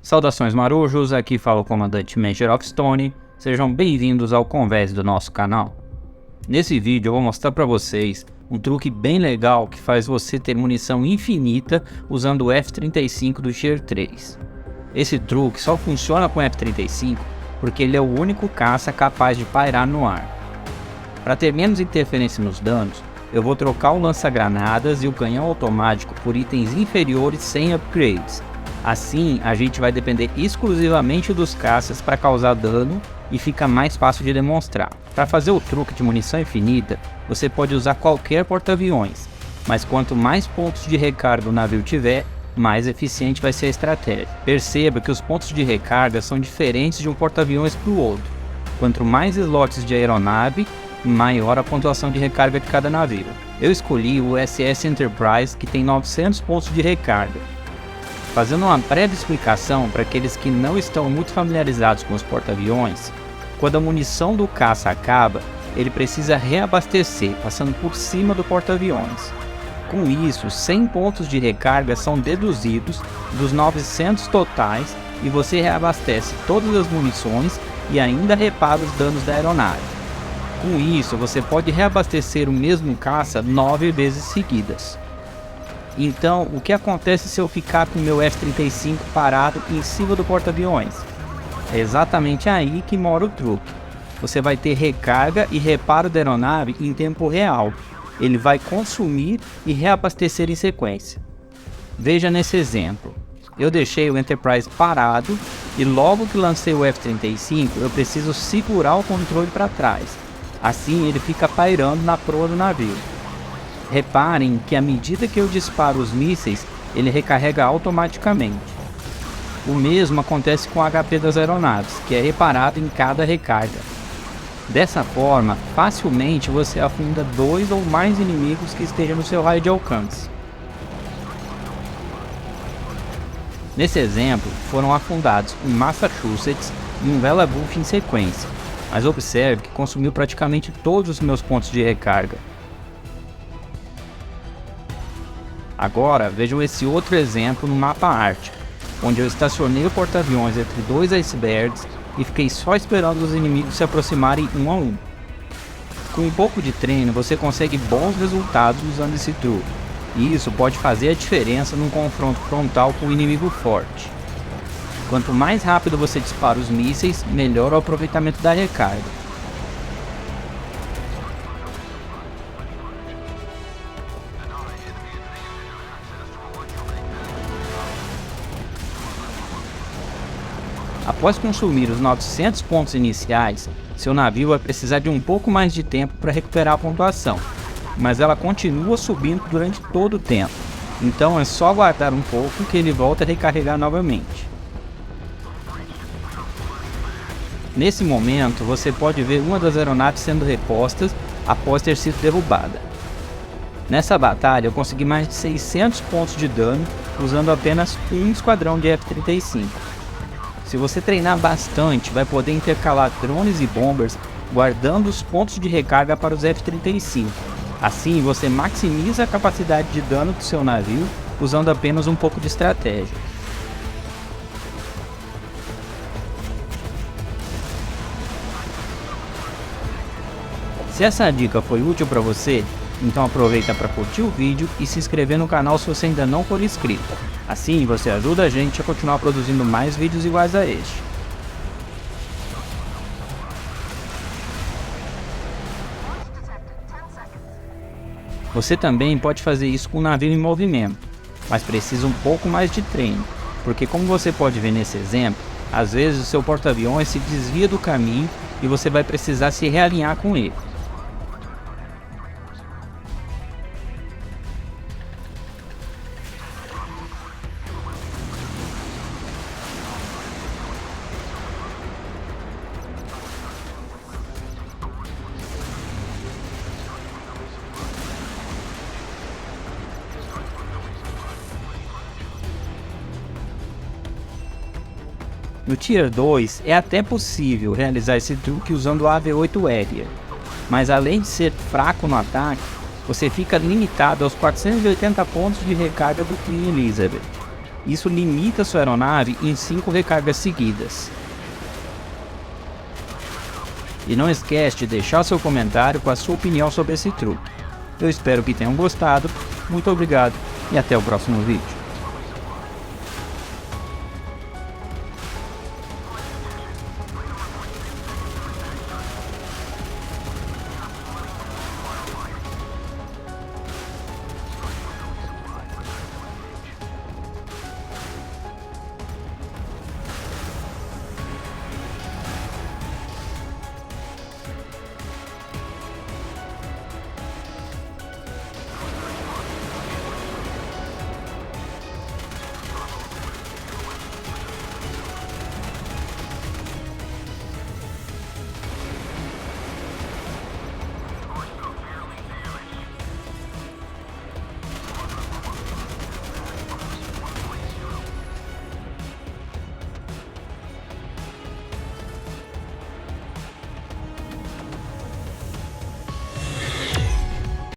Saudações marujos, aqui fala o comandante Major of Stone, sejam bem-vindos ao convés do nosso canal. Nesse vídeo eu vou mostrar para vocês um truque bem legal que faz você ter munição infinita usando o F-35 do Tier 3. Esse truque só funciona com o F-35 porque ele é o único caça capaz de pairar no ar. Para ter menos interferência nos danos, eu vou trocar o lança-granadas e o canhão automático por itens inferiores sem upgrades. Assim, a gente vai depender exclusivamente dos caças para causar dano e fica mais fácil de demonstrar. Para fazer o truque de munição infinita, você pode usar qualquer porta-aviões, mas quanto mais pontos de recarga o navio tiver, mais eficiente vai ser a estratégia. Perceba que os pontos de recarga são diferentes de um porta-aviões para o outro. Quanto mais slots de aeronave, maior a pontuação de recarga de cada navio. Eu escolhi o SS Enterprise, que tem 900 pontos de recarga. Fazendo uma breve explicação para aqueles que não estão muito familiarizados com os porta-aviões, quando a munição do caça acaba, ele precisa reabastecer, passando por cima do porta-aviões. Com isso, 100 pontos de recarga são deduzidos dos 900 totais e você reabastece todas as munições e ainda repara os danos da aeronave. Com isso, você pode reabastecer o mesmo caça 9 vezes seguidas. Então, o que acontece se eu ficar com o meu F-35 parado em cima do porta-aviões? É exatamente aí que mora o truque. Você vai ter recarga e reparo da aeronave em tempo real. Ele vai consumir e reabastecer em sequência. Veja nesse exemplo. Eu deixei o Enterprise parado e logo que lancei o F-35, eu preciso segurar o controle para trás. Assim ele fica pairando na proa do navio. Reparem que à medida que eu disparo os mísseis, ele recarrega automaticamente. O mesmo acontece com o HP das aeronaves, que é reparado em cada recarga. Dessa forma, facilmente você afunda 2 ou mais inimigos que estejam no seu raio de alcance. Nesse exemplo, foram afundados um Massachusetts e um Vela Buff em sequência, mas observe que consumiu praticamente todos os meus pontos de recarga. Agora vejam esse outro exemplo no mapa ártico, onde eu estacionei o porta-aviões entre 2 icebergs e fiquei só esperando os inimigos se aproximarem um a um. Com um pouco de treino você consegue bons resultados usando esse truque, e isso pode fazer a diferença num confronto frontal com um inimigo forte. Quanto mais rápido você dispara os mísseis, melhor o aproveitamento da recarga. Após consumir os 900 pontos iniciais, seu navio vai precisar de um pouco mais de tempo para recuperar a pontuação, mas ela continua subindo durante todo o tempo, então é só aguardar um pouco que ele volta a recarregar novamente. Nesse momento, você pode ver uma das aeronaves sendo repostas após ter sido derrubada. Nessa batalha, eu consegui mais de 600 pontos de dano usando apenas um esquadrão de F-35. Se você treinar bastante, vai poder intercalar drones e bombers, guardando os pontos de recarga para os F-35. Assim, você maximiza a capacidade de dano do seu navio, usando apenas um pouco de estratégia. Se essa dica foi útil para você, então aproveita para curtir o vídeo e se inscrever no canal se você ainda não for inscrito. Assim você ajuda a gente a continuar produzindo mais vídeos iguais a este. Você também pode fazer isso com um navio em movimento, mas precisa um pouco mais de treino, porque como você pode ver nesse exemplo, às vezes o seu porta-aviões se desvia do caminho e você vai precisar se realinhar com ele. No Tier 2 é até possível realizar esse truque usando o AV-8 Harrier, mas além de ser fraco no ataque, você fica limitado aos 480 pontos de recarga do Queen Elizabeth. Isso limita sua aeronave em 5 recargas seguidas. E não esquece de deixar seu comentário com a sua opinião sobre esse truque. Eu espero que tenham gostado, muito obrigado e até o próximo vídeo.